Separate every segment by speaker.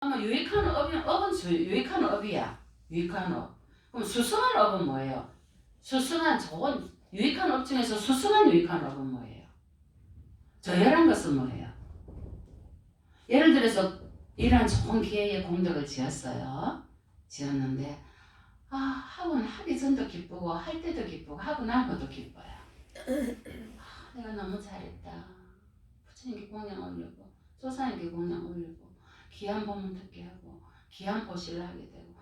Speaker 1: 그러면 유익한 업은 유익한 업이야. 유익한 업. 그럼 수승한 업은 뭐예요? 수승한 좋은 유익한 업 중에서 수승한 유익한 업은 뭐예요? 저열한 것은 뭐예요? 예를 들어서 이러한 좋은 기회에 공덕을 지었어요. 지었는데 하고 하기 전도 기쁘고 할 때도 기쁘고 하고 나고도 기뻐요. 내가 너무 잘했다. 부처님께 공양 올리고 조사님께 공양 올리고 귀한 법문 듣게 하고 귀한 보시를 하게 되고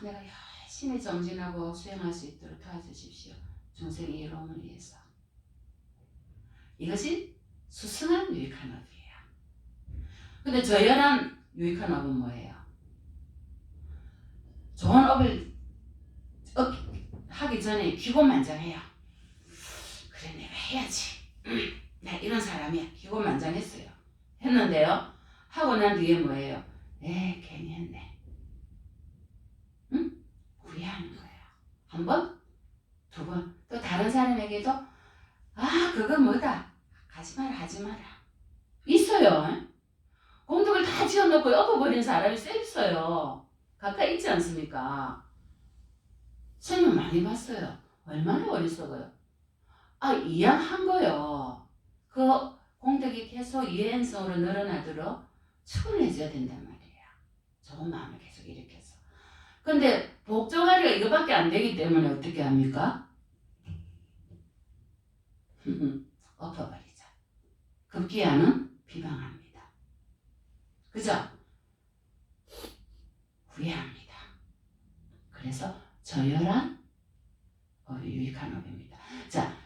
Speaker 1: 내가 열심히 정진하고 수행할 수 있도록 도와주십시오. 중생의 이로움을 위해서. 이것이 수승한 유익한 업이에요. 근데 저열한 유익한 업은 뭐예요? 좋은 업을 하기 전에 기고만장해요. 그래 내가 해야지. 나 이런 사람이야. 기고만장했어요. 했는데요. 하고 난 뒤에 뭐예요? 괜히 했네. 응? 후회하는 거예요. 한 번, 두 번, 또 다른 사람에게도 그거 뭐다. 하지 마라. 있어요. 공덕을 다 지어놓고 엎어버린 사람이 쎄 있어요. 가까이 있지 않습니까? 스님 많이 봤어요. 얼마나 어리석어요. 이양한 거요. 그 공덕이 계속 이해행성으로 늘어나도록 축을 해줘야 된단 말이에요. 좋은 마음을 계속 일으켜서. 근데 복종하리가 이거밖에 안 되기 때문에 어떻게 합니까? 엎어버리자. 급기야는 비방합니다. 그죠? 후회합니다. 그래서 저열한 업이 유익한 업입니다. 자,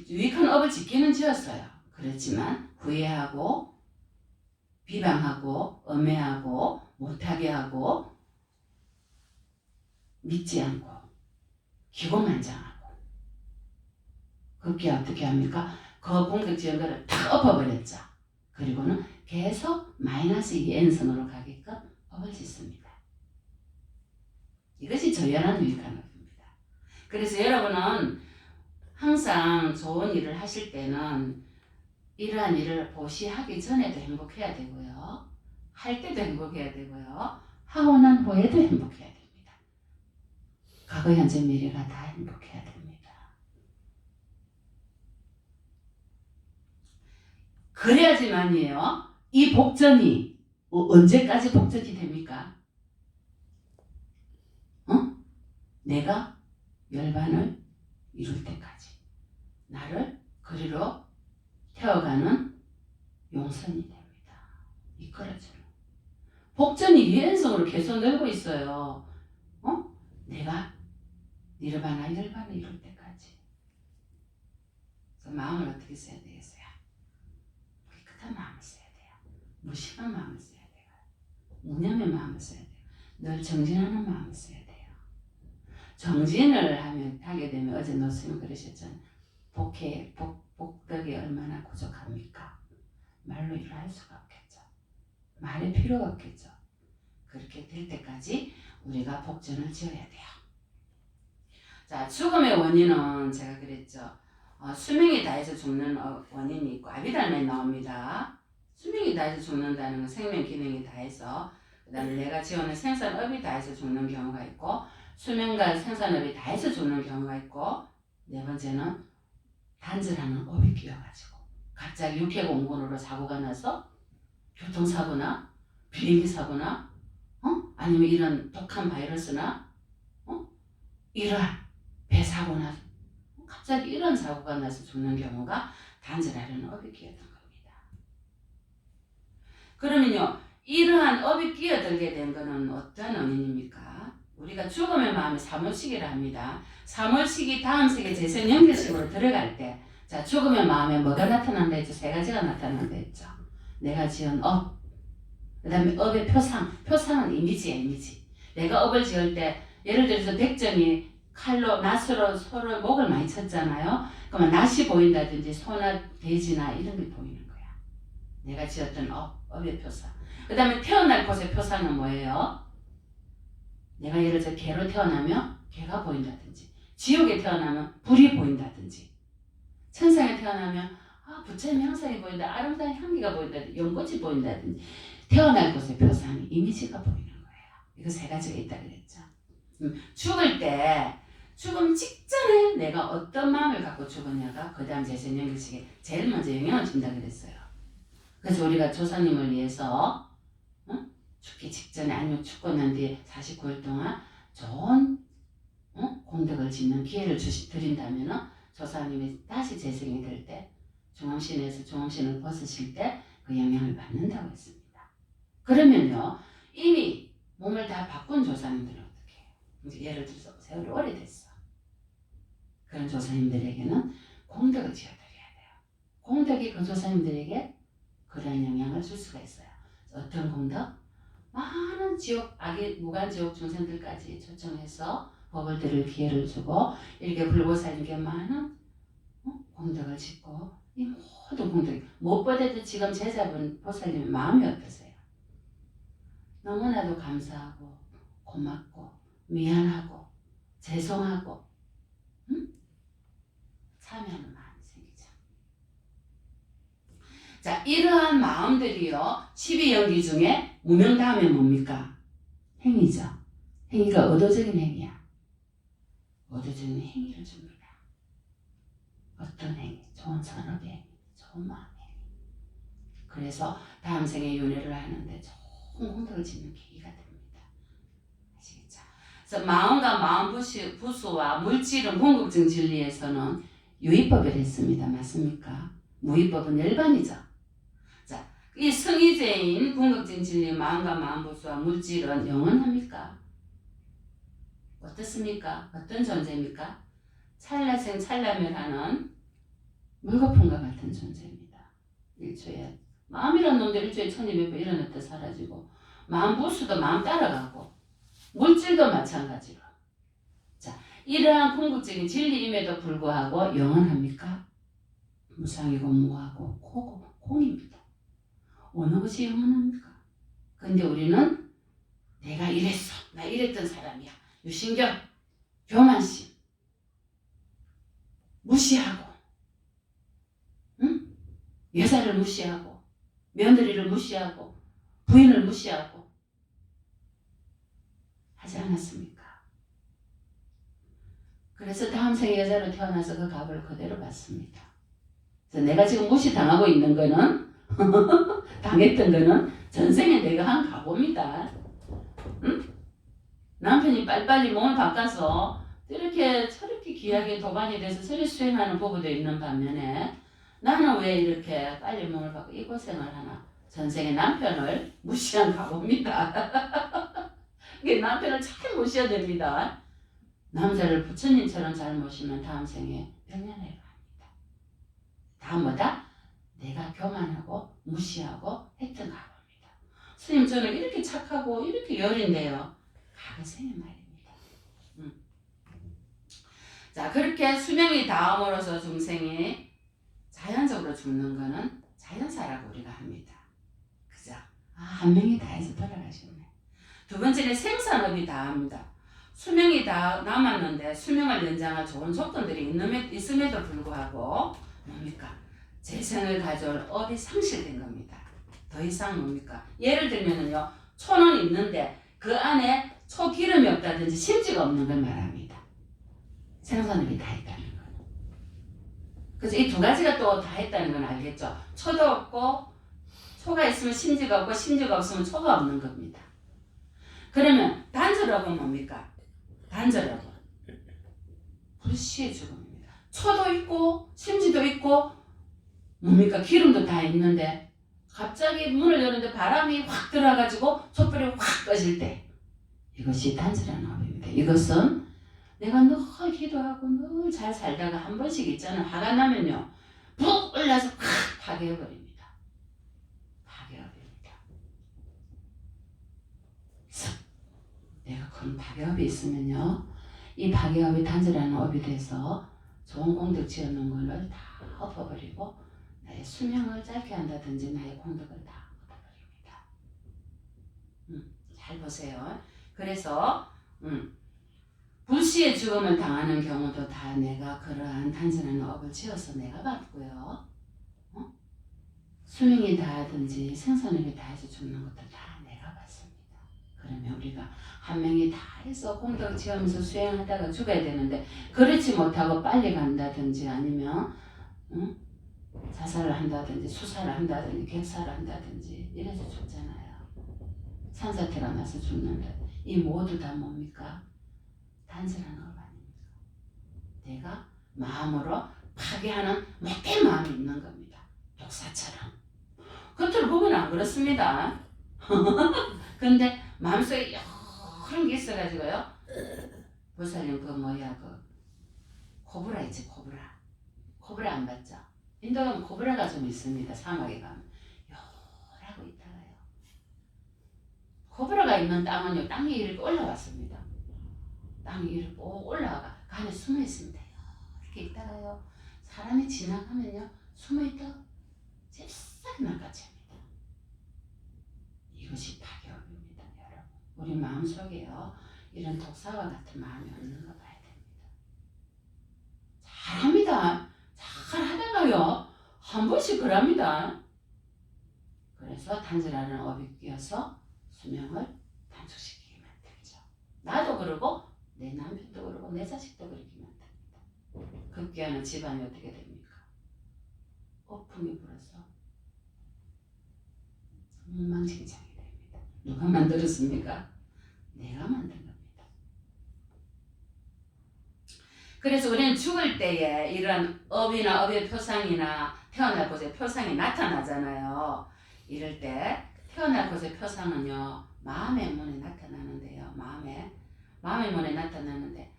Speaker 1: 유익한 업을 지키는 지었어요. 그렇지만 후회하고 비방하고 엄해하고 못하게 하고 믿지 않고 기고만장하고 그렇게 어떻게 합니까? 그 공덕 지은 거를 다 엎어버렸죠. 그리고는 계속 마이너스 2n선으로 가게끔 업을 짓습니다. 이것이 저열한 유익한 업입니다. 그래서 여러분은 항상 좋은 일을 하실 때는 이러한 일을 보시하기 전에도 행복해야 되고요. 할 때도 행복해야 되고요. 하고 난 후에도 행복해야 됩니다. 과거, 현재, 미래가 다 행복해야 됩니다. 그래야지만이에요. 이 복전이 언제까지 복전이 됩니까? 내가 열반을 이룰 때까지 나를 그리로 태워가는 용선이 됩니다. 이끌어주는 복전이 유연성으로 계속 늘고 있어요. 내가 니르바나 열반을 이룰 때까지. 그래서 마음을 어떻게 써야 되겠어요? 깨끗한 마음을 써야 돼요. 무심한 마음을 써야 돼요. 무념의 마음을 써야 돼요. 늘 정진하는 마음을 써야 돼요. 정진을 하게 되면 어제 노스님 그러셨잖아요. 복덕이 얼마나 부족합니까? 말로 이루할 수가 없겠죠. 말이 필요가 없겠죠. 그렇게 될 때까지 우리가 복전을 지어야 돼요. 자, 죽음의 원인은 제가 그랬죠. 수명이 다해서 죽는 원인이 있고 아비달마에 나옵니다. 수명이 다해서 죽는다는 건 생명 기능이 다해서 그 다음에 내가 지어낸 생산업이 다해서 죽는 경우가 있고 수명과 생산업이 다해서 죽는 경우가 있고 네 번째는 단절하는 업이 끼어가지고 갑자기 육해공군으로 사고가 나서 교통사고나 비행기 사고나 아니면 이런 독한 바이러스나 이러한 배사고나 갑자기 이런 사고가 나서 죽는 경우가 단절하려는 업이 끼어든 겁니다. 그러면요 이러한 업이 끼어들게 된 것은 어떤 원인입니까? 우리가 죽음의 마음이 사물식이라 합니다. 사물식이 다음 세계 재생 연결식으로 들어갈 때 자, 죽음의 마음에 뭐가 나타난다 했죠? 세 가지가 나타난다 했죠. 내가 지은 업, 그 다음에 업의 표상은 이미지. 내가 업을 지을 때 예를 들어서 백정이 칼로 낫으로 서로 목을 많이 쳤잖아요. 그러면 낫이 보인다든지 소나 돼지나 이런 게 보이는 거야. 내가 지었던 업의 표상. 그 다음에 태어날 곳의 표상은 뭐예요? 내가 예를 들어 개로 태어나면 개가 보인다든지 지옥에 태어나면 불이 보인다든지 천상에 태어나면 부처님 형상이 보인다, 아름다운 향기가 보인다든지 연꽃이 보인다든지 태어날 곳의 표상이 이미지가 보이는 거예요. 이거 세 가지가 있다 그랬죠. 죽을 때 죽음 직전에 내가 어떤 마음을 갖고 죽었냐가 그 다음 재생연결식에 제일 먼저 영향을 준다 그랬어요. 그래서 우리가 조상님을 위해서 죽기 직전에 아니면 죽고 난 뒤에 49일 동안 좋은 공덕을 짓는 기회를 드린다면 조상님이 다시 재생이 될 때 중앙신에서 중앙신을 벗으실 때 그 영향을 받는다고 했습니다. 그러면요 이미 몸을 다 바꾼 조상님들은 어떻게 해요? 이제 예를 들어서 세월이 오래됐어. 그런 조상님들에게는 공덕을 지어드려야 돼요. 공덕이 그 조상님들에게 그런 영향을 줄 수가 있어요. 어떤 공덕? 많은 지옥, 악의 무간지옥 중생들까지 초청해서 법을 들을 기회를 주고 이렇게 불보살님께 많은 공덕을 짓고 이 모든 공덕이 무엇보다도 지금 제자분 보살님의 마음이 어떠세요? 너무나도 감사하고 고맙고 미안하고 죄송하고 참여하는 마음이 생기죠. 자, 이러한 마음들이요 12연기 중에 무명 다음에 뭡니까? 행위죠. 행위가 의도적인 행위야. 의도적인 행위를 줍니다. 어떤 행위? 좋은 선업의 행위, 좋은 마음의 행위. 그래서 다음 생에 윤회를 하는데 좋은 공덕을 짓는 계기가 됩니다. 아시겠죠? 그래서 마음과 마음 부수와 물질은 궁극증 진리에서는 유의법을 했습니다. 맞습니까? 무의법은 일반이죠. 자, 이 성의제인 궁극증 진리 마음과 마음 부수와 물질은 영원합니까? 어떻습니까? 어떤 존재입니까? 찰나생 찰나멸하는 물거품과 같은 존재입니다. 일초에 마음이란 놈들 일초에 천이백 번 일어났다 사라지고 마음 부수도 마음 따라가고 물질도 마찬가지로 자 이러한 궁극적인 진리임에도 불구하고 영원합니까? 무상이고 무하고 공입니다. 어느 것이 영원합니까? 근데 우리는 내가 이랬어 나 이랬던 사람이야 유신경 교만심 무시하고 여자를 무시하고 며느리를 무시하고 부인을 무시하고 하지 않았습니까? 그래서 다음 생에 여자로 태어나서 그 값을 그대로 받습니다. 그래서 내가 지금 무시당하고 있는 거는 당했던 거는 전생에 내가 한 각오입니다. 남편이 빨리빨리 몸을 바꿔서 이렇게 저렇게 귀하게 도반이 돼서 저리 수행하는 부부도 있는 반면에 나는 왜 이렇게 빨리 몸을 바꿔 이 고생을 하나. 전생에 남편을 무시한 각오입니다. 남편을 잘 모셔야 됩니다. 남자를 부처님처럼 잘 모시면 다음 생에 병연해가 합니다. 다 뭐다? 내가 교만하고 무시하고 했던 각오입니다. 스님 저는 이렇게 착하고 이렇게 여린데요. 과거생의 말입니다. 자 그렇게 수명이 닿음으로써 중생이 자연적으로 죽는 거는 자연사라고 우리가 합니다. 그죠? 한 명이 다 해서 돌아가셨네. 두 번째는 생산업이 다합니다. 수명이 다 남았는데 수명을 연장할 좋은 조건들이 있음에도 불구하고 뭡니까? 재생을 가져올 업이 상실된 겁니다. 더 이상 뭡니까? 예를 들면은요, 초는 있는데 그 안에 초 기름이 없다든지 심지가 없는 걸 말합니다. 생산업이 다 있다는 거예요. 그래서 이 두 가지가 또 다 했다는 건 알겠죠? 초도 없고 초가 있으면 심지가 없고 심지가 없으면 초가 없는 겁니다. 그러면 단절업은 뭡니까? 단절업은 불시의 죽음입니다. 초도 있고 심지도 있고 뭡니까? 기름도 다 있는데 갑자기 문을 여는데 바람이 확 들어와가지고 촛불이 확 꺼질 때 이것이 단절한 업입니다. 이것은 내가 늘 기도하고 늘 잘 살다가 한 번씩 있잖아. 화가 나면요. 푹 올라서 확 파괴해버립니다. 파괴업입니다. 내가 그런 파괴업이 있으면요. 이 파괴업이 단절하는 업이 돼서 좋은 공덕 지어놓은 거를 다 엎어버리고 나의 수명을 짧게 한다든지 나의 공덕을 다 엎어버립니다. 잘 보세요. 그래서 불시의 죽음을 당하는 경우도 다 내가 그러한 단절하는 업을 지어서 내가 받고요. 수명이 다하든지 생선업이 다해서 죽는 것도 다 내가 봤습니다. 그러면 우리가 한 명이 다 해서 공덕 지으면서 수행하다가 죽어야 되는데 그렇지 못하고 빨리 간다든지 아니면 자살을 한다든지 수사를 한다든지 객사를 한다든지 이래서 죽잖아요. 산사태가 나서 죽는다. 이 모두 다 뭡니까? 단절하는 것 아닙니까? 내가 마음으로 파괴하는 못된 마음이 있는 겁니다. 독사처럼. 겉으로 보면 안 그렇습니다. 근데 마음속에 여러 게 있어가지고요. 보살님 그 뭐야 그 코브라 있지 코브라. 코브라 안 봤죠? 인도 가면 코브라가 좀 있습니다. 사막에 가면. 요라고 있다가요. 코브라가 있는 땅은요. 땅이 이렇게 올라왔습니다. 땅이 이렇게 올라가 그 안에 숨어 있습니다. 이렇게 있다가요. 사람이 지나가면요. 숨어있다 잽싸게 낚아챕니다. 이것이 파괴업입니다. 여러분. 우리 마음속에요. 이런 독사와 같은 마음이 없는 거 봐야 됩니다. 잘합니다. 잘 하다가요. 한 번씩 그럽니다. 그래서 단절하는 업이 끼어서 수명을 단축시키게 만들죠. 나도 그러고 내 남편도 그러고 내 자식도 그렇게 만듭니다. 급기야는 집안이 어떻게 됩니까? 거품이 불어서 엉망진창이 됩니다. 누가 만들었습니까? 내가 만든 겁니다. 그래서 우리는 죽을 때에 이런 업이나 업의 표상이나 태어날 곳의 표상이 나타나잖아요. 이럴 때 태어날 곳의 표상은요. 마음의 문에 나타나는데요. 마음의 문에 나타나는데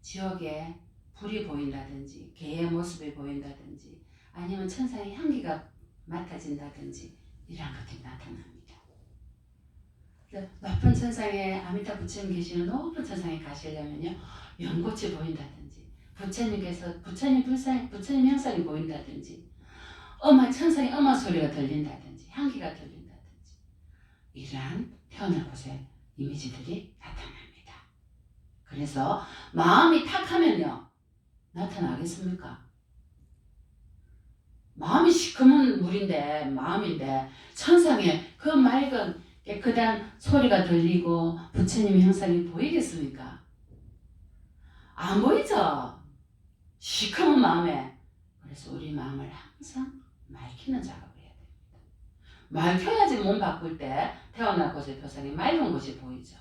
Speaker 1: 지옥에 불이 보인다든지 개의 모습이 보인다든지 아니면 천상의 향기가 맡아진다든지 이런 것들이 나타납니다. 높은 천상에 아미타 부처님 계시는 높은 천상에 가시려면요. 연꽃이 보인다든지 부처님 형상이 보인다든지 천상의 음악 소리가 들린다든지 향기가 들린다든지 이러한 태어날 곳의 이미지들이 나타납니다. 그래서 마음이 탁하면요. 나타나겠습니까? 마음이 시커먼 물인데 마음인데 천상에 그 맑은 깨끗한 소리가 들리고 부처님의 형상이 보이겠습니까? 안 보이죠? 시커먼 마음에. 그래서 우리 마음을 항상 맑히는 작업을 해야 됩니다. 맑혀야지 몸 바꿀 때 태어날 곳의 표상이 맑은 곳이 보이죠.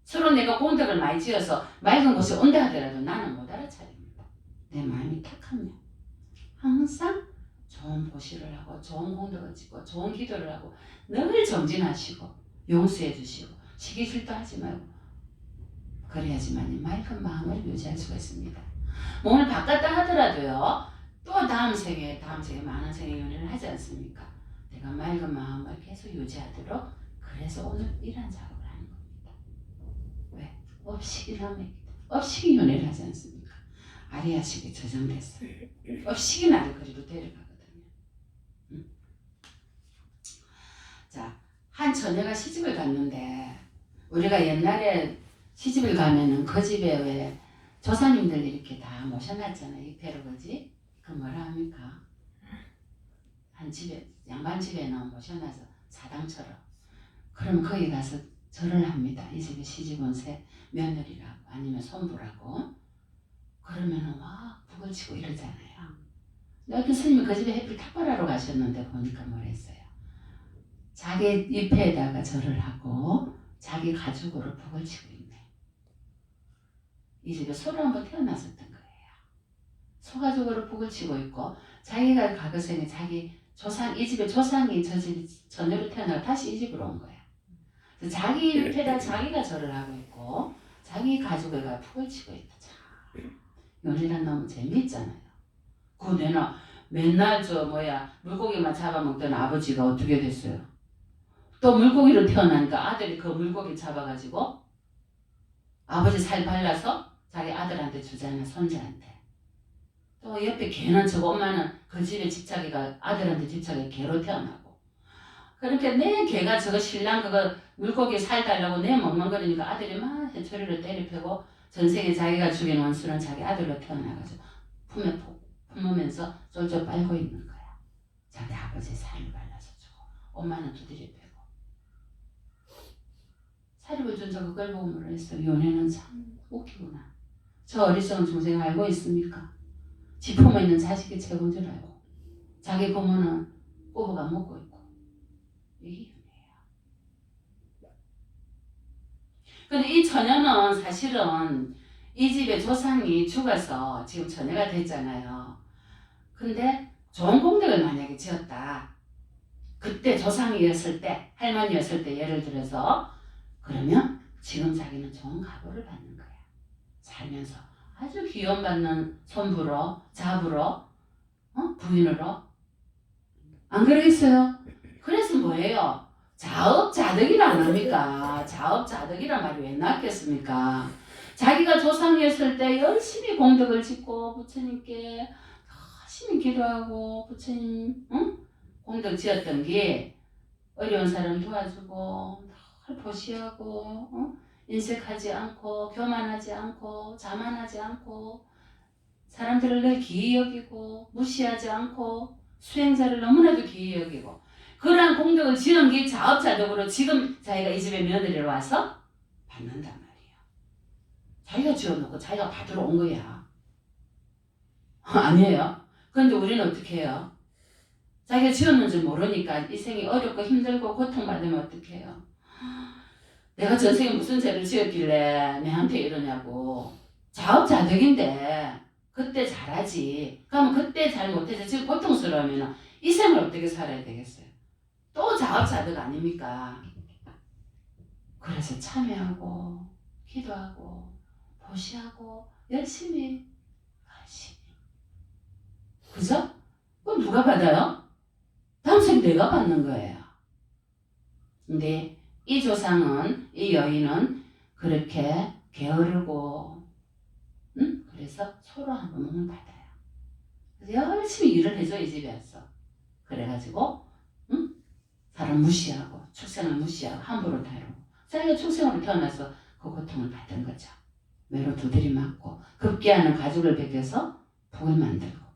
Speaker 1: 서로 내가 공덕을 많이 지어서 맑은 곳에 온다 하더라도 나는 못 알아차립니다. 내 마음이 탁하면 항상 좋은 보시를 하고 좋은 공덕을 짓고 좋은 기도를 하고 늘 정진하시고 용서해 주시고 시기질도 하지 말고 그래야지만 맑은 마음을 유지할 수가 있습니다. 몸을 바꿨다 하더라도요. 또 다음 생에 많은 생의 연애를 하지 않습니까? 내가 맑은 마음을 계속 유지하도록 그래서 오늘 이런 작업을 하는 겁니다. 왜? 업식이 연애를 하지 않습니까? 아리아식이 저장됐어요. 업식이 나를 그리로 데려가거든요. 자, 한 처녀가 시집을 갔는데 우리가 옛날에 시집을 가면은 그 집에 왜 조사님들 이렇게 다 모셔놨잖아요. 입회로 그지? 그 뭐라 합니까? 한 집에 양반 집에는 모셔놔서 사당처럼. 그럼 거기 가서 절을 합니다. 이 집에 시집 온 새 며느리라고 아니면 손부라고. 그러면은 막 북을 치고 이러잖아요. 어떤 스님이 그 집에 햇빛 탁발하러 가셨는데 보니까 뭐랬어요? 자기 입회에다가 절을 하고 자기 가죽으로 북을 치고 있네. 이 집에 소로 한번 태어났었던 거예요. 소가죽으로 북을 치고 있고 자기가 과거생에 자기 조상 이 집의 조상이 저 집 전녀로 태어나고 다시 이 집으로 온 거야. 그래서 자기 입회에다 자기가 절을 하고 있고 자기 가죽에다 북을 치고 있다. 연애란 너무 재미있잖아요. 그 내나 맨날 물고기만 잡아먹던 아버지가 어떻게 됐어요? 또 물고기로 태어나니까 아들이 그 물고기 잡아가지고 아버지 살 발라서 자기 아들한테 주잖아, 손자한테. 또 옆에 개는 저거 엄마는 그 집에 집착이가 아들한테 집착이 개로 태어나고. 그렇게 내 개가 저거 신랑 그거 물고기 살 달라고 내 멍멍거리니까 아들이 막 해초리를 때려펴고 전생에 자기가 죽인 원수는 자기 아들로 태어나가지고 품으면서 쫄쫄 빨고 있는 거야. 자기 아버지 살을 발라서 주고 엄마는 두드려 패고 사립을 준 저 그걸 보고 뭐라 했어. 연애는 참 웃기구나. 저 어리석은 중생 알고 있습니까? 지 품어 있는 자식이 최고인 줄 알고 자기 부모는 꼬부가 먹고 있고 이게 연애야. 근데 이 처녀는 사실은 이 집의 조상이 죽어서 지금 처녀가 됐잖아요. 근데 좋은 공덕을 만약에 지었다. 그때 조상이었을 때, 할머니였을 때 예를 들어서 그러면 지금 자기는 좋은 가보를 받는 거야. 살면서 아주 귀염받는 손부로, 자부로, 부인으로. 안 그러겠어요? 그래서 뭐예요? 자업자득이라 안 합니까? 자업자득이란 말이 왜 나왔겠습니까? 자기가 조상이었을 때 열심히 공덕을 짓고 부처님께 열심히 기도하고 부처님 공덕 지었던 게 어려운 사람 도와주고 늘 보시하고 인색하지 않고 교만하지 않고 자만하지 않고 사람들을 늘 기이 여기고 무시하지 않고 수행자를 너무나도 기이 여기고 그러한 공덕을 지은 게 자업자득으로 지금 자기가 이 집에 며느리로 와서 받는단 말이에요. 자기가 지어놓고 자기가 받으러 온 거야. 아니에요? 그런데 우리는 어떻게 해요? 자기가 지었는지 모르니까 이 생이 어렵고 힘들고 고통받으면 어떻게 해요? 내가 전생에 무슨 죄를 지었길래 내한테 이러냐고. 자업자득인데 그때 잘하지. 그러면 그때 잘 못해서 지금 고통스러우면 이 생을 어떻게 살아야 되겠어요? 또 자업자득 아닙니까? 그래서 참여하고 기도하고 보시하고 열심히 그죠? 그럼 누가 받아요? 다음 생 내가 받는 거예요. 근데 이 조상은 이 여인은 그렇게 게으르고 그래서 서로 한 몸을 받아요. 그래서 열심히 일을 해줘 이 집에 와서. 그래가지고 사람 무시하고 축생을 무시하고 함부로 다루고 자기가 축생으로 태어나서 그 고통을 받은 거죠. 매로 두드리 맞고 급기야는 가죽을 벗겨서 북을 만들고.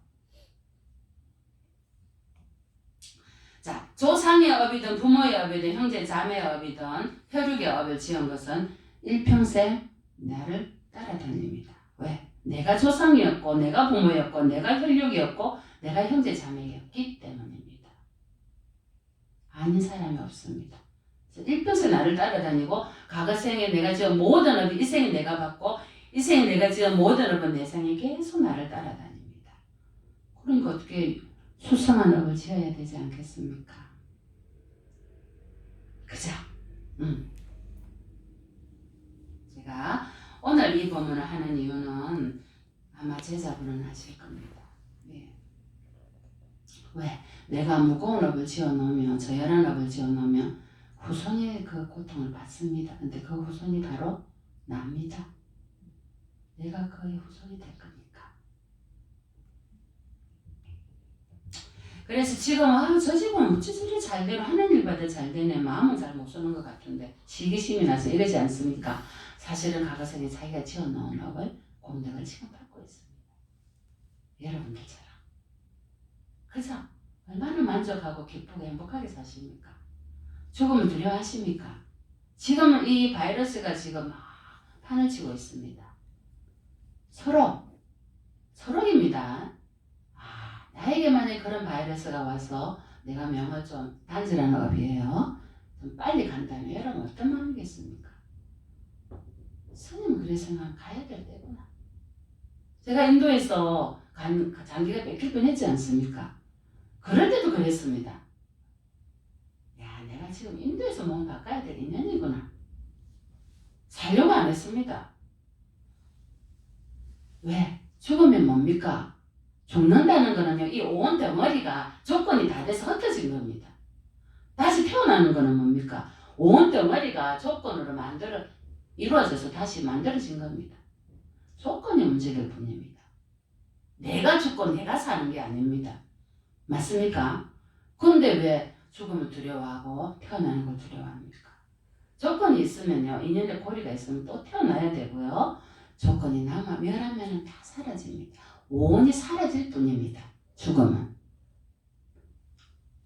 Speaker 1: 자, 조상의 업이든 부모의 업이든 형제 자매의 업이든 혈육의 업을 지은 것은 일평생 나를 따라다닙니다. 왜? 내가 조상이었고 내가 부모였고 내가 혈육이었고 내가 형제 자매였기 때문입니다. 아닌 사람이 없습니다. 일평생 나를 따라다니고 과거생에 내가 지은 모든 업이 이 생에 내가 받고 이 생에 내가 지은 모든 업은 내 생에 계속 나를 따라다닙니다. 그러니까 어떻게 수성한 업을 지어야 되지 않겠습니까? 그죠? 제가 오늘 이 법문을 하는 이유는 아마 제자분은 하실 겁니다. 네. 왜? 내가 무거운 업을 지어놓으면 저열한 업을 지어놓으면 후손이 그 고통을 받습니다. 근데 그 후손이 바로 납니다. 내가 그의 후손이 될 거니까. 그래서 지금 저 집은 어찌 저리 잘대로 하는 일마다 잘되네. 마음은 잘 못 쓰는 것 같은데 시기심이 나서 이러지 않습니까? 사실은 과거생에 자기가 지어놓은 업을 공덕을 지금 받고 있습니다. 여러분들처럼. 그죠? 얼마나 만족하고 기쁘고 행복하게 사십니까? 죽음을 두려워하십니까? 지금 이 바이러스가 지금 막 판을 치고 있습니다. 서로입니다. 나에게 만약 그런 바이러스가 와서 내가 명을 좀 단절하는 업이에요. 좀 빨리 간다면 여러분 어떤 마음이겠습니까? 스님 그래 생각하면 가야 될 때구나. 제가 인도에서 장기가 뺏길 뻔했지 않습니까? 그럴 때도 그랬습니다. 야, 내가 지금 인도에서 몸 바꿔야 될 인연이구나. 살려고 안 했습니다. 왜? 죽으면 뭡니까? 죽는다는 거는요, 이 온 덩어리가 조건이 다 돼서 흩어진 겁니다. 다시 태어나는 거는 뭡니까? 온 덩어리가 조건으로 이루어져서 다시 만들어진 겁니다. 조건이 문제될 뿐입니다. 내가 죽고 내가 사는 게 아닙니다. 맞습니까? 근데 왜 죽음을 두려워하고 태어나는 걸 두려워합니까? 조건이 있으면요, 인연의 고리가 있으면 또 태어나야 되고요. 조건이 남아 멸하면 다 사라집니다. 온이 사라질 뿐입니다. 죽음은.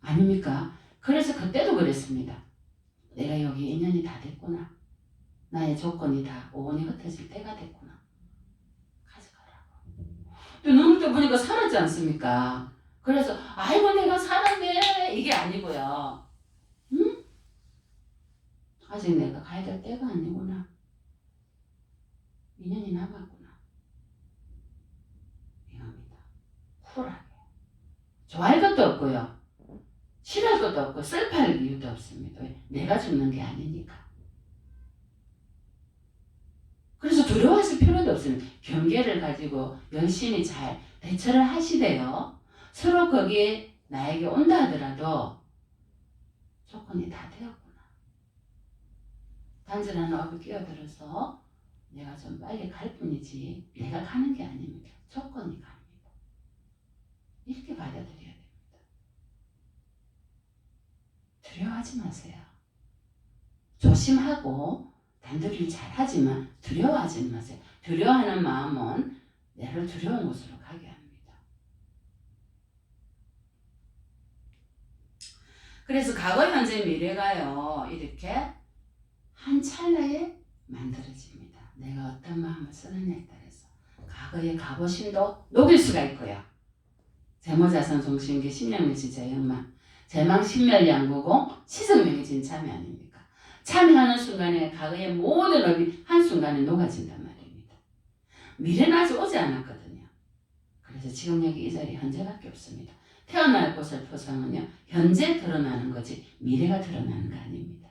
Speaker 1: 아닙니까? 그래서 그때도 그랬습니다. 내가 여기 인연이 다 됐구나. 나의 조건이 다 오온이 흩어질 때가 됐구나. 가져가라고. 또 눈을 떠 보니까 살았지 않습니까? 그래서 아이고 내가 살았네 이게 아니고요. 응? 아직 내가 가야 될 때가 아니구나. 인연이 남았구나. 이겁니다. 쿨하게. 좋아할 것도 없고요. 싫어할 것도 없고 슬퍼할 이유도 없습니다. 왜? 내가 죽는 게 아니니까. 그래서 두려워하실 필요도 없습니다. 경계를 가지고 열심히 잘 대처를 하시되요. 서로 거기에 나에게 온다 하더라도 조건이 다 되었구나. 단순한 업을 끼어들어서 내가 좀 빨리 갈 뿐이지 내가 가는 게 아닙니다. 조건이 갑니다. 이렇게 받아들여야 됩니다. 두려워하지 마세요. 조심하고 단도리를 잘하지만 두려워하지 마세요. 두려워하는 마음은 내를 두려운 곳으로 가게 합니다. 그래서 과거, 현재, 미래가요. 이렇게 한 찰나에 만들어집니다. 내가 어떤 마음을 쓰느냐에 따라서 과거의 가보심도 녹일 수가 있고요. 재모자선 종신계 신명일치 재영만 재망 신멸양구공 시성명해진 참여 아닙니까? 참여하는 순간에 과거의 모든 업이 한순간에 녹아진단 말입니다. 미래는 아직 오지 않았거든요. 그래서 지금 여기 이 자리 현재밖에 없습니다. 태어날 곳을 표상은요. 현재 드러나는 거지 미래가 드러나는 거 아닙니다.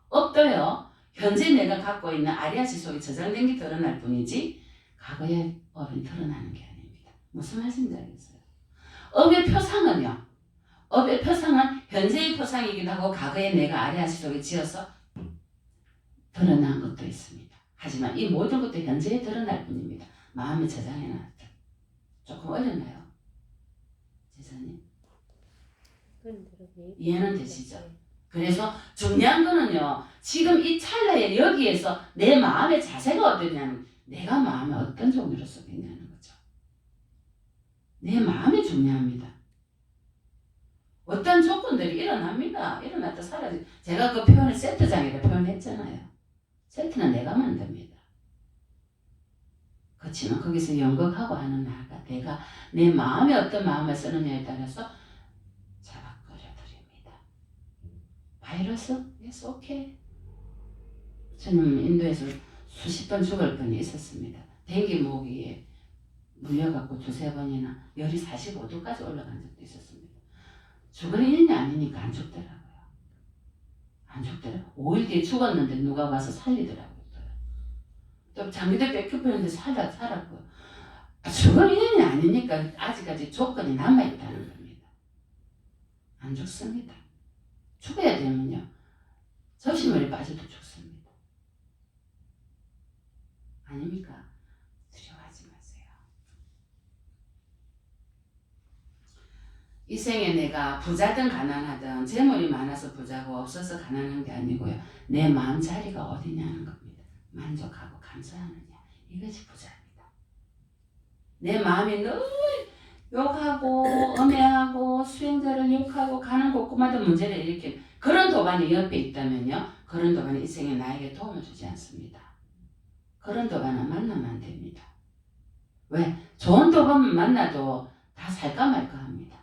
Speaker 1: 업도요. 현재 내가 갖고 있는 아리아시 속에 저장된 게 드러날 뿐이지 과거의 업은 드러나는 게 아닙니다. 무슨 말씀인지 알겠어요? 업의 표상은요. 업의 표상은 현재의 표상이기도 하고 과거에 내가 아리아시 속에 지어서 드러난 것도 있습니다. 하지만 이 모든 것도 현재에 드러날 뿐입니다. 마음에 저장해놨죠. 조금 어렵나요? 제자님? 이해는 되시죠? 그래서 중요한 거는요. 지금 이 찰나에 여기에서 내 마음의 자세가 어떠냐면 내가 마음에 어떤 종류로 썩있냐는 거죠. 내 마음이 중요합니다. 어떤 조건들이 일어납니다. 일어났다 사라지. 제가 그 표현을 세트장이라 표현했잖아요. 세트는 내가 만듭니다. 그렇지만 거기서 연극하고 하는 나가 내가 내 마음에 어떤 마음을 쓰느냐에 따라서 잡아끌어 드립니다. 바이러스? Yes, okay. 저는 인도에서 수십 번 죽을 뻔이 있었습니다. 댕기 모기에 물려갖고 두세 번이나 열이 45도까지 올라간 적도 있었습니다. 죽을 인연이 아니니까 안 죽더라고요. 안 죽더라고요. 5일 뒤에 죽었는데 누가 와서 살리더라고요. 또 장기도 뺏겨버렸는데 살았고요. 죽을 인연이 아니니까 아직까지 조건이 남아있다는 겁니다. 안 죽습니다. 죽어야 되면요. 접시물에 빠져도 죽습니다. 아닙니까? 두려워하지 마세요. 이 생에 내가 부자든 가난하든 재물이 많아서 부자고 없어서 가난한 게 아니고요. 내 마음 자리가 어디냐는 겁니다. 만족하고 감사하느냐. 이것이 부자입니다. 내 마음이 늘 욕하고 음해하고 수행자를 욕하고 가는 곳곳마다 문제를 일으키는 그런 도반이 옆에 있다면요. 그런 도반이 이 생에 나에게 도움을 주지 않습니다. 그런 도반은 만나면 안 됩니다. 왜? 좋은 도반 만나도 다 살까 말까 합니다.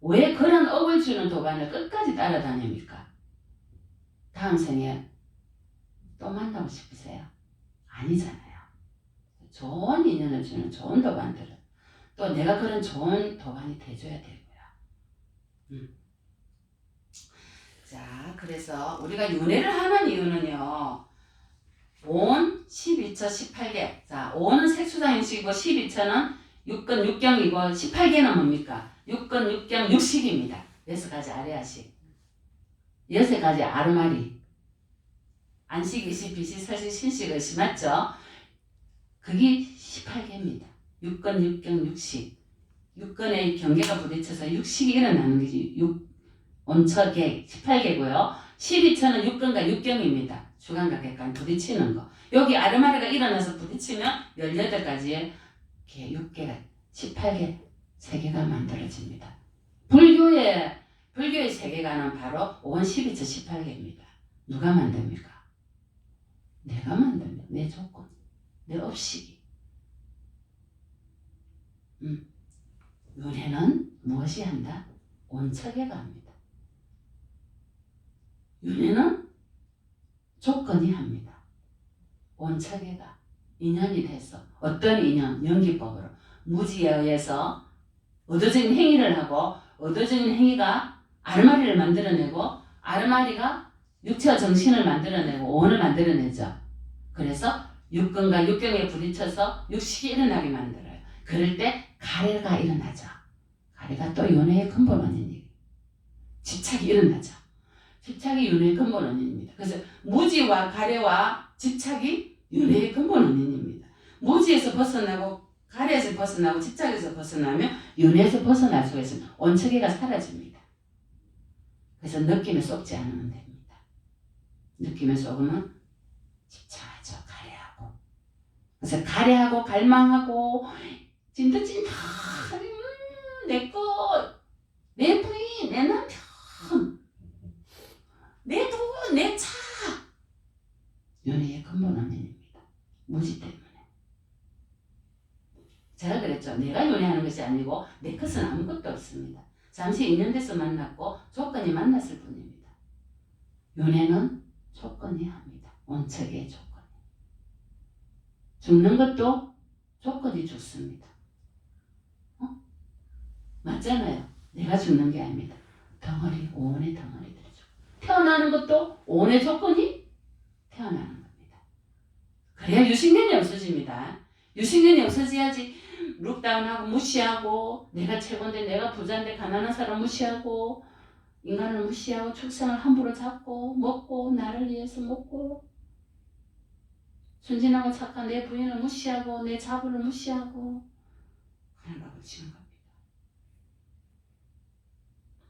Speaker 1: 왜 그런 업을 주는 도반을 끝까지 따라다닙니까? 다음 생에 또 만나고 싶으세요? 아니잖아요. 좋은 인연을 주는 좋은 도반들은 또 내가 그런 좋은 도반이 돼줘야 되고요. 자, 그래서 우리가 윤회를 하는 이유는요. 5원 12처 18개. 자, 5원은 색수상인식이고 12처는 6근 6경이고 18개는 뭡니까? 6근 6경 6식입니다. 6가지 아래아식. 6가지 아르마리. 안식, 이식, 비식, 설식, 신식, 의식 맞죠? 그게 18개입니다. 6근 6경 6식. 6근의 경계가 부딪혀서 6식이 일어나는 게 온처계 18개고요. 12처는 6근과 6경입니다. 주간과 객간 부딪히는 거. 여기 아르마리가 일어나서 부딪히면 18가지의 6개가 18개 3개가 만들어집니다. 불교의 세계관은 바로 5원 12처 18개입니다. 누가 만듭니까? 내가 만듭니다. 내 조건, 내 업식이. 윤회는 무엇이 한다? 온척에가 합니다. 윤회는 조건이 합니다. 온척에가 인연이 돼서 어떤 인연? 연기법으로 무지에 의해서 의도적인 행위를 하고 의도적인 행위가 아르마리를 만들어내고 아르마리가 육체와 정신을 만들어내고 오온을 만들어내죠. 그래서 육근과 육경에 부딪혀서 육식이 일어나게 만들어요. 그럴 때 가래가 일어나죠. 가래가 또 윤회의 근본 원인이에요. 집착이 일어나죠. 집착이 윤회의 근본 원인입니다. 그래서 무지와 가래와 집착이 윤회의 근본 원인입니다. 무지에서 벗어나고 가래에서 벗어나고 집착에서 벗어나면 윤회에서 벗어날 수가 있습니다. 온척이가 사라집니다. 그래서 느낌에 쏙지 않으면 됩니다. 느낌에 쏙으면 집착하죠. 가래하고. 그래서 가래하고 갈망하고 진짜 내꺼, 내 부인, 내 남편, 내 돈, 내 차. 윤회의 근본 원인입니다. 무지 때문에. 제가 그랬죠. 내가 윤회하는 것이 아니고 내 것은 아무것도 없습니다. 잠시 인연돼서 만났고 조건이 만났을 뿐입니다. 윤회는 조건이 합니다. 온척의 조건이. 죽는 것도 조건이 죽습니다. 맞잖아요. 내가 죽는 게 아닙니다. 덩어리, 오온의 덩어리들이 죽고. 태어나는 것도 오온의 조건이 태어나는 겁니다. 그래야 유식년이 없어집니다. 유식년이 없어져야지 룩다운하고 무시하고 내가 최고인데 내가 부자인데 가난한 사람 무시하고 인간을 무시하고 축생을 함부로 잡고 먹고 나를 위해서 먹고 순진하고 착한 내 부인을 무시하고 내 자부를 무시하고 그런 걸 지는 겁니다.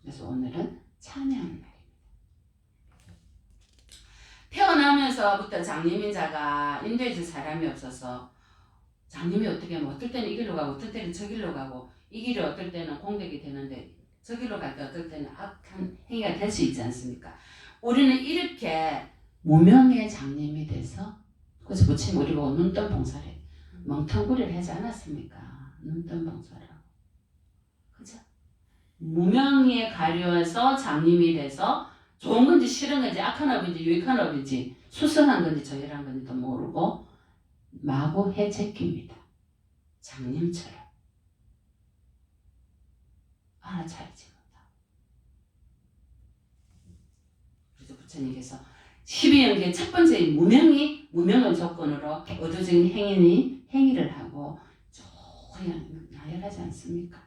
Speaker 1: 그래서 오늘은 참여하는 날입니다. 태어나면서부터 장님인자가 인도해줄 사람이 없어서 장님이 어떻게 하면 어떨 때는 이 길로 가고 어떨 때는 저 길로 가고 이 길이 어떨 때는 공덕이 되는데 저 길로 갈 때 어떨 때는 악한 행위가 될 수 있지 않습니까? 우리는 이렇게 무명의 장님이 돼서 그래서 부처님 우리 보고 눈뜬 봉사를 멍텅구리를 하지 않았습니까? 눈뜬 봉사를 그죠? 무명에 가려서 장님이 돼서 좋은 건지 싫은 건지 악한 업인지 유익한 업인지 수선한 건지 저열한 건지도 모르고 마구 해제깁니다. 장님처럼 알아차리지 못하고. 그래서 부처님께서 12연계의 첫 번째 무명을 조건으로 의도적인 행위를 하고 조금 나열하지 않습니까?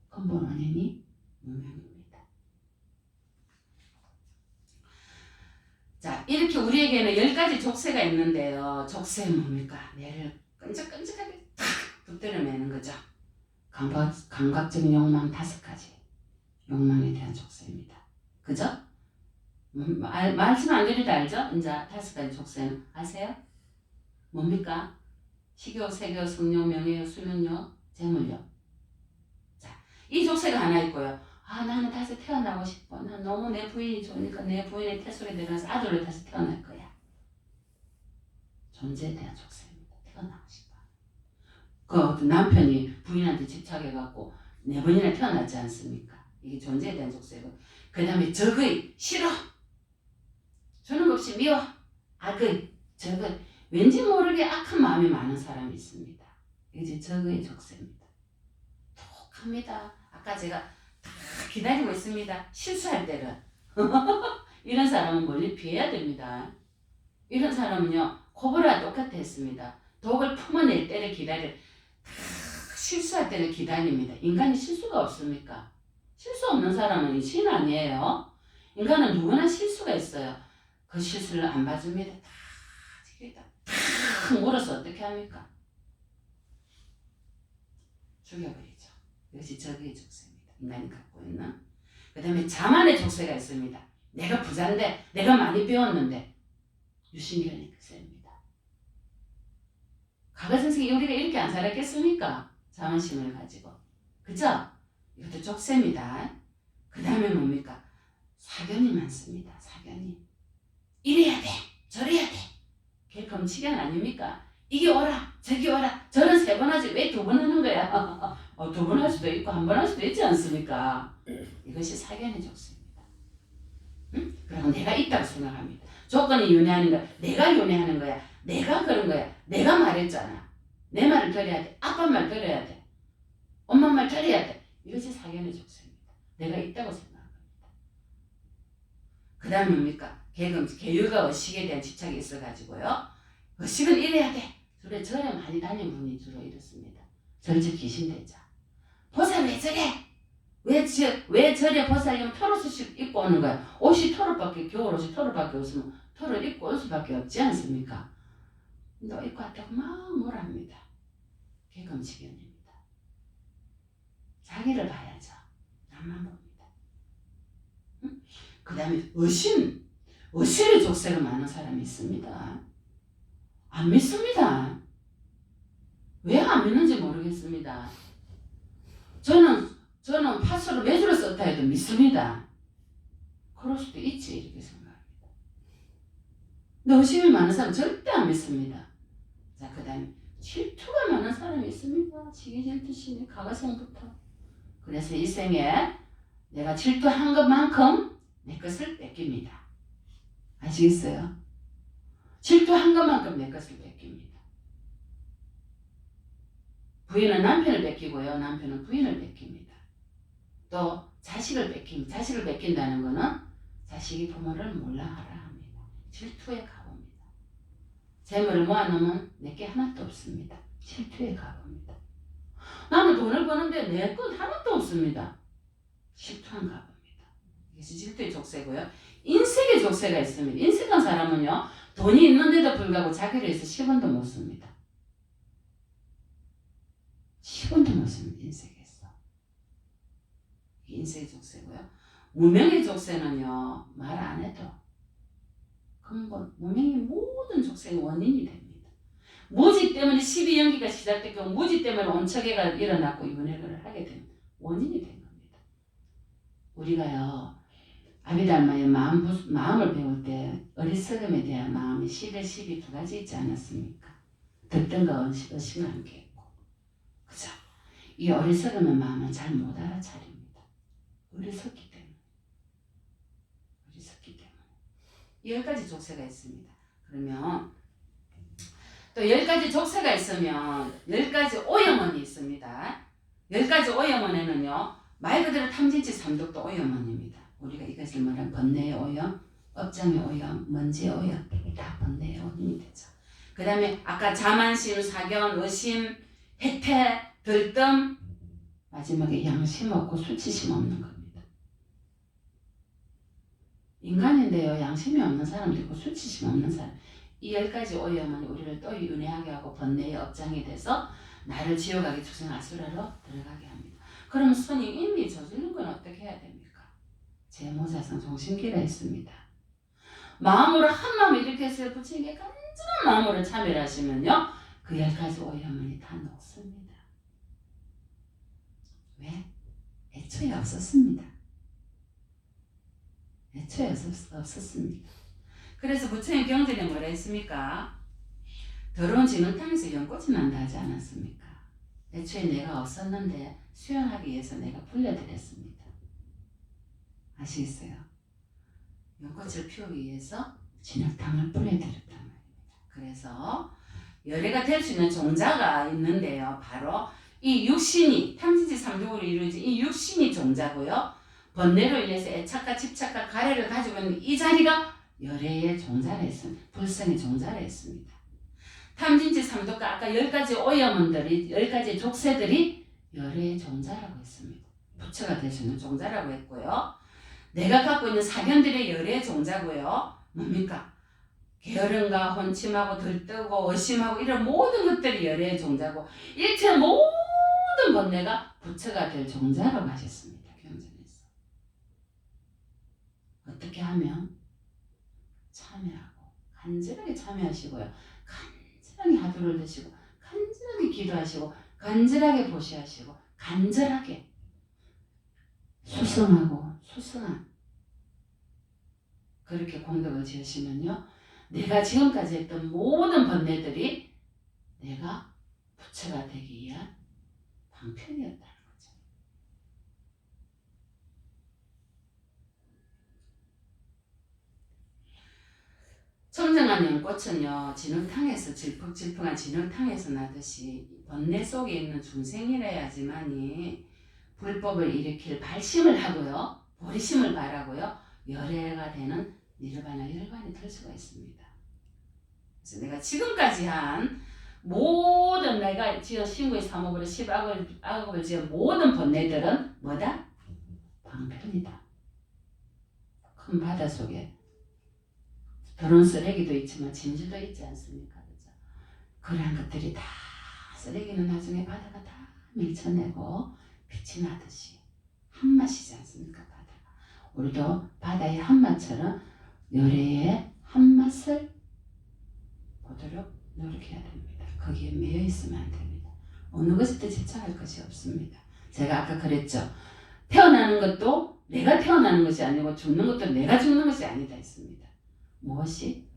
Speaker 1: 근본 원인이 무명입니다. 자, 이렇게 우리에게는 10가지 족쇄가 있는데요. 족쇄는 뭡니까? 뇌를 끈적끈적하게 탁 붙들어매는 거죠. 감각적인 욕망 5가지. 욕망에 대한 족쇄입니다. 그죠? 말씀 안 드려도 알죠? 이제 5가지 족쇄는 아세요? 뭡니까? 식욕, 색욕, 성욕, 명예욕, 수명욕, 재물욕. 자, 이 족쇄가 하나 있고요. 아, 나는 다시 태어나고 싶어. 난 너무 내 부인이 좋으니까 내 부인의 태 속에 들어가서 아들로 다시 태어날 거야. 존재에 대한 족쇄입니다. 태어나고 싶어. 그 어떤 남편이 부인한테 집착해갖고 네 번이나 태어났지 않습니까? 이게 존재에 대한 족쇄고. 그 다음에 적의, 싫어. 주는 것 없이 미워. 악의, 적의. 왠지 모르게 악한 마음이 많은 사람이 있습니다. 이게 적의 족쇄입니다. 톡합니다. 아까 제가 다 기다리고 있습니다. 실수할 때는. 이런 사람은 멀리 피해야 됩니다. 이런 사람은요. 코브라 똑같이 했습니다. 독을 품어낼 때를 기다려. 실수할 때를 기다립니다. 인간이 실수가 없습니까? 실수 없는 사람은 신 아니에요. 인간은 누구나 실수가 있어요. 그 실수를 안 봐줍니다. 다 물어서 어떻게 합니까? 죽여버리죠. 이것이 적의 족쇄입니다. 인간이 갖고 있는. 그 다음에 자만의 족쇄가 있습니다. 내가 부자인데 내가 많이 배웠는데 유신견의 족쇄입니다. 과거 선생이 우리가 이렇게 안 살았겠습니까? 자만심을 가지고. 그죠? 이것도 족쇄입니다. 그 다음에 뭡니까? 사견이 많습니다. 사견이. 이래야 돼. 저래야 돼. 그게 검치견 아닙니까? 이게 오라. 저기 오라. 저는 3번 하지 왜 2번 하는 거야? 2번 할 수도 있고 1번 할 수도 있지 않습니까? 이것이 사견의 족쇄입니다. 응? 그리고 내가 있다고 생각합니다. 조건이 윤회하는 거야. 내가 윤회하는 거야. 내가 그런 거야. 내가 말했잖아. 내 말을 들어야 돼. 아빠 말 들어야 돼. 엄마 말 들어야 돼. 이것이 사견의 족쇄입니다. 내가 있다고 생각합니다. 그 다음에 뭡니까? 계율과 의식에 대한 집착이 있어가지고요. 의식은 이래야 돼. 주로 절에 많이 다니는 분이 주로 이렇습니다. 절집 귀신대자. 보살 왜 저래? 왜 절에 보살이면 털옷을 입고 오는 거야? 옷이 털옷밖에, 겨울옷이 털옷밖에 없으면 털을 입고 올 수밖에 없지 않습니까? 너 입고 왔다고 막 뭐랍니다. 개검치견입니다. 자기를 봐야죠. 남만 봅니다. 응? 그 다음에 의심의 족쇄가 많은 사람이 있습니다. 안 믿습니다. 왜 안 믿는지 모르겠습니다. 저는 파스로 매주를 썼다 해도 믿습니다. 그럴 수도 있지 이렇게 생각합니다. 근데 의심이 많은 사람은 절대 안 믿습니다. 자, 그 다음에 질투가 많은 사람이 있습니다. 시기 질투심이 가가생부터. 그래서 이 생에 내가 질투한 것만큼 내 것을 뺏깁니다. 아시겠어요? 질투한 것만큼 내 것을 뺏깁니다. 부인은 남편을 뺏기고요. 남편은 부인을 뺏깁니다. 또 자식을 뺏깁니다. 자식을 뺏긴다는 것은 자식이 부모를 몰라하라 합니다. 질투의 가보입니다. 재물을 모아놓으면 내게 하나도 없습니다. 질투의 가보입니다. 나는 돈을 버는데 내 건 하나도 없습니다. 질투한 가보입니다. 이게 질투의 족쇄고요. 인색의 족쇄가 있습니다. 인색한 사람은요. 돈이 있는데도 불구하고 자기를 위해서 10원도 못 씁니다. 10원도 못 씁니다. 인색에서. 인색의 족쇄고요. 무명의 족쇄는요. 말 안 해도 근본 무명의 모든 족쇄의 원인이 됩니다. 무지 때문에 12연기가 시작됐고 무지 때문에 온척해가 일어났고 윤회를 하게 된 원인이 된 겁니다. 우리가요. 아비달마의 마음을 배울 때 어리석음에 대한 마음이 11, 12 두 가지 있지 않았습니까? 듣던 거 의심한 게 있고. 그죠? 이 어리석음의 마음은 잘 못 알아차립니다. 어리석기 때문에. 10가지 족쇄가 있습니다. 그러면 또 10가지 족쇄가 있으면 10가지 오염원이 있습니다. 10가지 오염원에는요. 말 그대로 탐진치 삼독도 오염원입니다. 우리가 이것을 말하면 번뇌의 오염, 업장의 오염, 먼지의 오염 다 번뇌의 원인이 되죠. 그 다음에 아까 자만심, 사견, 의심, 해태, 들뜸 마지막에 양심 없고 수치심 없는 겁니다. 인간인데요. 양심이 없는 사람도 있고 수치심 없는 사람. 이 10가지 오염은 우리를 또 윤회하게 하고 번뇌의 업장이 돼서 나를 지옥하게 축생 아수라로 들어가게 합니다. 그럼 스님 이미 저지른 건 어떻게 해야 됩니까? 제모자상 종심기가 있습니다. 마음으로 한 마음을 이렇게 해서 부처님께 간절한 마음으로 참여를 하시면요. 그 10가지 오염원이 다 녹습니다. 왜? 애초에 없었습니다. 애초에 없었습니다. 그래서 부처님 경전에 뭐라 했습니까? 더러운 진흙탕에서 연꽃이 난다 하지 않았습니까? 애초에 내가 없었는데 수용하기 위해서 내가 불려드렸습니다. 아시겠어요? 연꽃을 피우기 위해서 진흙탕을 뿌려드렸단 말입니다. 그래서 열애가 될 수 있는 종자가 있는데요. 바로 이 육신이 탐진치 삼독으로 이루어진 이 육신이 종자고요. 번뇌로 인해서 애착과 집착과 가래를 가지고 있는 이 자리가 열애의 종자라 했습니다. 불성의 종자라 했습니다. 탐진치 삼독과 아까 10가지 오염원들이 10가지 족쇄들이 열애의 종자라고 했습니다. 부처가 될 수 있는 종자라고 했고요. 내가 갖고 있는 사견들의 열애의 종자고요. 뭡니까? 게으름과 혼침하고 들뜨고 의심하고 이런 모든 것들이 열애의 종자고 일체 모든 번뇌가 부처가 될 종자라고 하셨습니다. 경전에서. 어떻게 하면? 참여하고 간절하게 참여하시고요. 간절하게 화두를 드시고 간절하게 기도하시고 간절하게 보시하시고 간절하게 수성하고 수승한 그렇게 공덕을 지으시면요. 내가 지금까지 했던 모든 번뇌들이 내가 부처가 되기 위한 방편이었다는 거죠. 청정한 연꽃은요. 진흙탕에서 질퍽질퍽한 진흙탕에서 나듯이 번뇌 속에 있는 중생이라야지만이 불법을 일으킬 발심을 하고요. 보리심을 바라고요. 열애가 되는 니르바나 열반이 될 수가 있습니다. 그래서 내가 지금까지 한 모든 내가 지어 신구의 삼업으로 10악업을 지은 모든 번뇌들은 뭐다? 방편이다. 큰 바다 속에 더러운 쓰레기도 있지만 진주도 있지 않습니까? 그죠? 그러한 것들이 다 쓰레기는 나중에 바다가 다 밀쳐내고 빛이 나듯이 한맛이지 않습니까? 바다가. 우리도 바다의 한맛처럼 열애의 한맛을 보도록 노력해야 됩니다. 거기에 매여 있으면 안 됩니다. 어느 것에도 집착할 것이 없습니다. 제가 아까 그랬죠. 태어나는 것도 내가 태어나는 것이 아니고 죽는 것도 내가 죽는 것이 아니다 했습니다. 무엇이?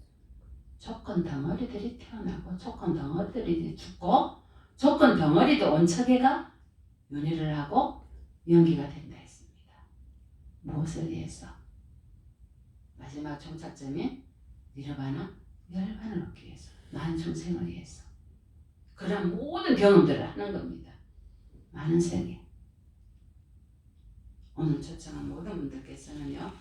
Speaker 1: 조건 덩어리들이 태어나고 조건 덩어리들이 죽고 조건 덩어리도 온척해가 윤회를 하고 연기가 된다 했습니다. 무엇을 위해서? 마지막 종착점인 니르바나 열반을 얻기 위해서, 만중생을 위해서. 그런 모든 경험들을 하는 겁니다. 많은 세계. 오늘 초청한 모든 분들께서는요.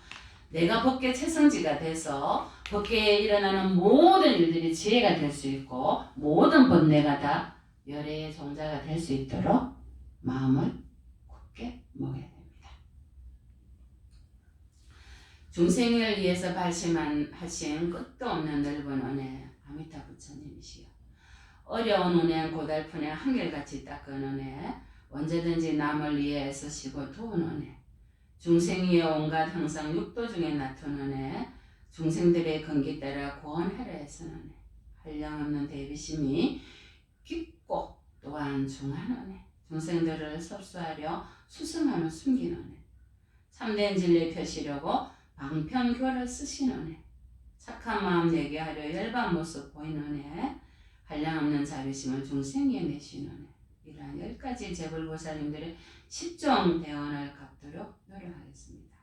Speaker 1: 내가 법계 체성지가 돼서 법계에 일어나는 모든 일들이 지혜가 될 수 있고 모든 번뇌가 다 열애의 종자가 될 수 있도록 마음을 굳게 먹어야 됩니다. 중생을 위해서 발심하신 끝도 없는 넓은 은혜 아미타 부처님이시여. 어려운 은혜 고달픈 애 한결같이 닦은 은혜 언제든지 남을 위해 애쓰시고 도운 은혜 중생 위에 온갖 항상 육도 중에 나타는 은혜 중생들의 건기 따라 구원하려 애쓰는 은혜 한량없는 대비심이 깊고 또한 중한 은혜 중생들을 섭수하려 수승하며 숨긴 은혜 참된 진리 펴시려고 방편교를 쓰신 은혜 착한 마음 내게 하려 열반 모습 보이는 은혜 한량없는 자비심을 중생 위에 내신 은혜 이러한 10가지 재불보살님들의 10종 대원을 갚도록 노력하겠습니다.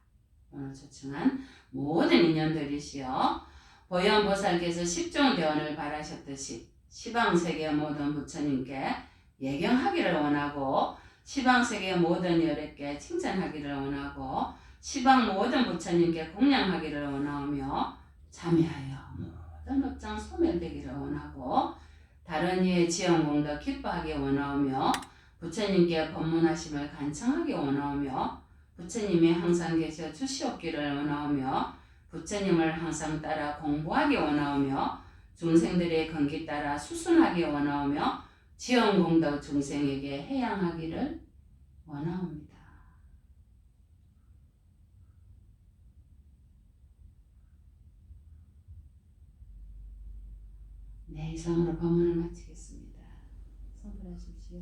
Speaker 1: 오늘 초청한 모든 인연들이시여 보현보살께서 10종 대원을 바라셨듯이 시방세계 모든 부처님께 예경하기를 원하고 시방세계 모든 열애께 칭찬하기를 원하고 시방 모든 부처님께 공양하기를 원하며 참여하여 모든 업장 소멸되기를 원하고 다른 이의 지연공덕 기뻐하기 원하오며 부처님께 법문하심을 간청하기 원하오며 부처님이 항상 계셔 주시옵기를 원하오며 부처님을 항상 따라 공부하기 원하오며 중생들의 건기 따라 수순하기 원하오며 지연공덕 중생에게 해양하기를 원하옵니다. 네, 이상으로 법문을 마치겠습니다. 성불하십시오.